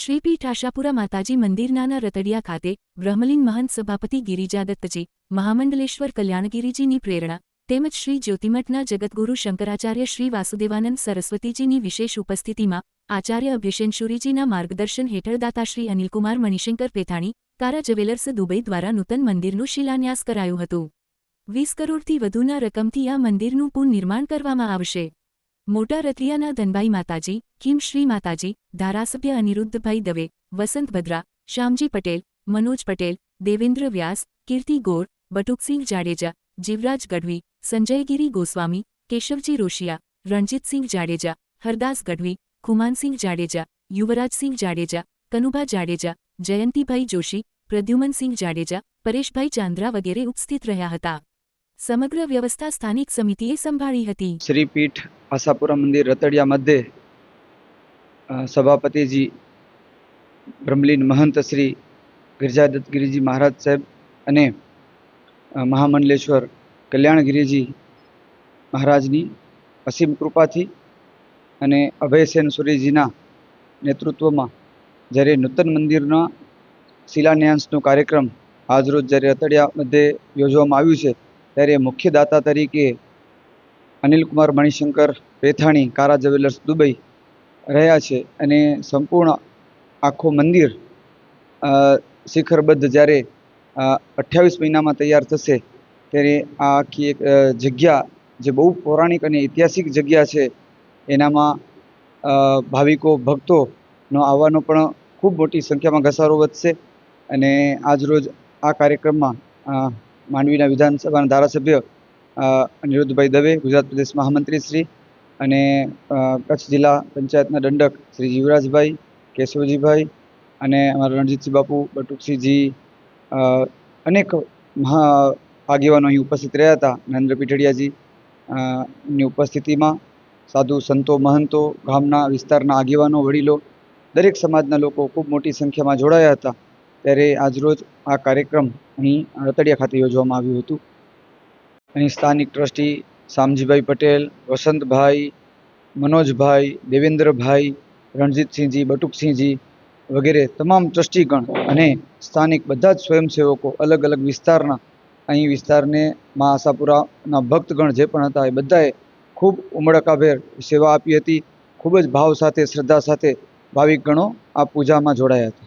શ્રીપીઠ આશાપુરા માતાજી મંદિર નાના રતડિયા ખાતે બ્રહ્મલીન મહંત સભાપતિ ગિરિજાદત્તજી મહામંડલેશ્વર કલ્યાણગીરીજીની પ્રેરણા તેમજ શ્રી જ્યોતિમઠના જગતગુરુ શંકરાચાર્ય શ્રી વાસુદેવાનંદ સરસ્વતીજીની વિશેષ ઉપસ્થિતિમાં આચાર્ય અભ્યશેનશુરીજીના માર્ગદર્શન હેઠળ દાતાશ્રી અનિલકુમાર મણિશંકર પેથાણી કારા જ્વેલર્સ દુબઈ દ્વારા નૂતન મંદિરનું શિલાન્યાસ કરાયું હતું। 20 કરોડથી વધુના રકમથી આ મંદિરનું પુનઃનિર્માણ કરવામાં આવશે। મોટા રતડિયાના ધનભાઈ માતાજી, કિમ શ્રી માતાજી, ધારાસભ્ય અનિરુદ્ધભાઈ દવે, વસંત ભદ્રા, શ્યામજી પટેલ, મનોજ પટેલ, દેવેન્દ્ર વ્યાસ, કીર્તિ ગોર, બટુકસિંહ જાડેજા, જીવરાજ ગઢવી, સંજયગીરી ગોસ્વામી, કેશવજી રોશિયા, રણજીતસિંહ જાડેજા, હરદાસ ગઢવી, ખુમાનસિંહ જાડેજા, યુવરાજસિંહ જાડેજા, કનુભા જાડેજા, જયંતિભાઈ જોશી, પ્રદ્યુમનસિંહ જાડેજા, પરેશભાઈ ચાંદ્રા વગેરે ઉપસ્થિત રહ્યા હતા। સમગ્ર વ્યવસ્થા સ્થાનિક સમિતિએ સંભાળી હતી। श्रीपीठ आशापुरा मंदिर रतड़िया मध्य सभापति जी ब्रह्मलीन महंत श्री गिरिजादत्त गिरीजी महाराज साहेब अने महामंडलेश्वर कल्याणगिरीजी महाराजनी असीम कृपाथी अने अभयसेन सूरीजीना नेतृत्वमां જ્યારે નૂતન મંદિરના શિલાન્યાસનો કાર્યક્રમ આજરોજ જ્યારે રતડિયા મધ્યે યોજવામાં આવ્યું છે ત્યારે મુખ્ય દાતા તરીકે અનિલકુમાર મણિશંકર પેથાણી કારા જ્વેલર્સ દુબઈ રહ્યા છે અને સંપૂર્ણ આખો મંદિર શિખરબદ્ધ જ્યારે 28 મહિનામાં તૈયાર થશે ત્યારે આ આખી એક જગ્યા જે બહુ પૌરાણિક અને ઐતિહાસિક જગ્યા છે એનામાં ભાવિકો ભક્તોનો આવવાનો પણ ખૂબ મોટી સંખ્યામાં ઘસારો વધશે। અને આજરોજ આ કાર્યક્રમમાં માંડવીના વિધાનસભાના ધારાસભ્ય અનિરુદ્ધભાઈ દવે, ગુજરાત પ્રદેશ મહામંત્રી શ્રી અને કચ્છ જિલ્લા પંચાયતના દંડક શ્રી જીવરાજભાઈ, કેશવજીભાઈ અને અમારા રણજીતસિંહ બાપુ, બટુકસિંહજી, અનેક આગેવાનો અહીં ઉપસ્થિત રહ્યા હતા। નરેન્દ્ર પીઠડિયાજી ની ઉપસ્થિતિમાં સાધુ સંતો, મહંતો, ગામના વિસ્તારના આગેવાનો, વડીલો, દરેક સમાજના લોકો ખૂબ મોટી સંખ્યામાં જોડાયા હતા। ત્યારે આજરોજ આ કાર્યક્રમ અહીં રતડિયા ખાતે યોજવામાં આવ્યું હતું। અહીં સ્થાનિક ટ્રસ્ટી શામજીભાઈ પટેલ, વસંતભાઈ, મનોજભાઈ, દેવેન્દ્રભાઈ, રણજીતસિંહજી, બટુકસિંહજી વગેરે તમામ ટ્રસ્ટીગણ અને સ્થાનિક બધા જ સ્વયંસેવકો અલગ અલગ વિસ્તારના અહીં વિસ્તારને મા આશાપુરાના ભક્તગણ જે પણ હતા એ બધાએ ખૂબ ઉમળકાભેર સેવા આપી હતી। ખૂબ જ ભાવ સાથે, શ્રદ્ધા સાથે ભાવિકગણો આ પૂજામાં જોડાયા હતા।